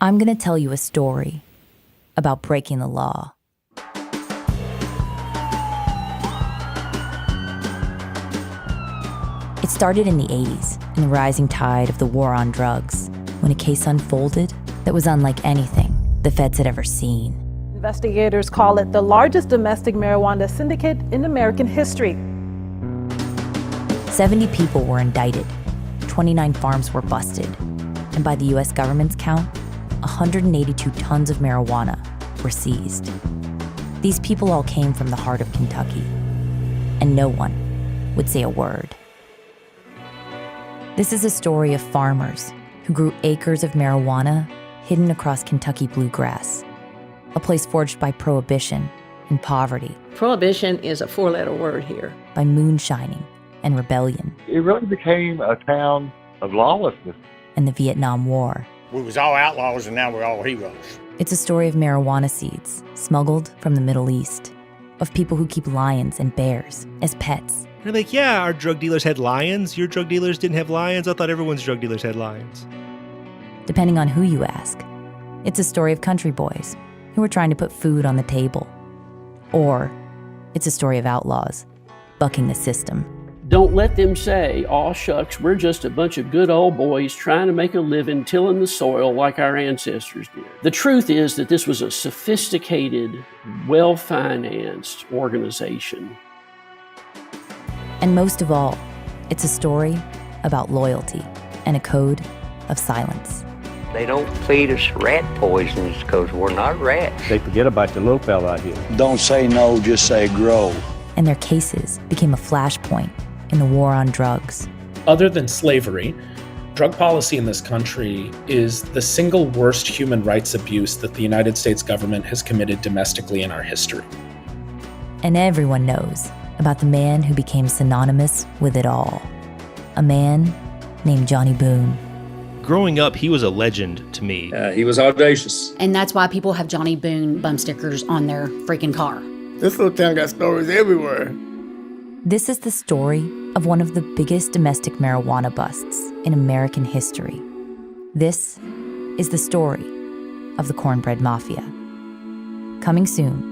I'm going to tell you a story about breaking the law. It started in the 80s, in the rising tide of the war on drugs, when a case unfolded that was unlike anything the feds had ever seen. Investigators call it the largest domestic marijuana syndicate in American history. 70 people were indicted, 29 farms were busted, and by the U.S. government's count, 182 tons of marijuana were seized. These people all came from the heart of Kentucky, and no one would say a word. This is a story of farmers who grew acres of marijuana hidden across Kentucky bluegrass, a place forged by prohibition and poverty. Prohibition is a four-letter word here. By moonshining and rebellion. It really became a town of lawlessness. And the Vietnam War. We was all outlaws and now we're all heroes. It's a story of marijuana seeds smuggled from the Middle East, of people who keep lions and bears as pets. They're like, yeah, our drug dealers had lions. Your drug dealers didn't have lions. I thought everyone's drug dealers had lions. Depending on who you ask, it's a story of country boys who are trying to put food on the table. Or it's a story of outlaws bucking the system. Don't let them say, "Aw shucks, we're just a bunch of good old boys trying to make a living tilling the soil like our ancestors did." The truth is that this was a sophisticated, well-financed organization. And most of all, it's a story about loyalty and a code of silence. They don't feed us rat poisons because we're not rats. They forget about the little fella out here. Don't say no, just say grow. And their cases became a flashpoint in the war on drugs. Other than slavery, drug policy in this country is the single worst human rights abuse that the United States government has committed domestically in our history. And everyone knows about the man who became synonymous with it all. A man named Johnny Boone. Growing up, he was a legend to me. He was audacious. And that's why people have Johnny Boone bump stickers on their freaking car. This little town got stories everywhere. This is the story of one of the biggest domestic marijuana busts in American history. This is the story of the Cornbread Mafia. Coming soon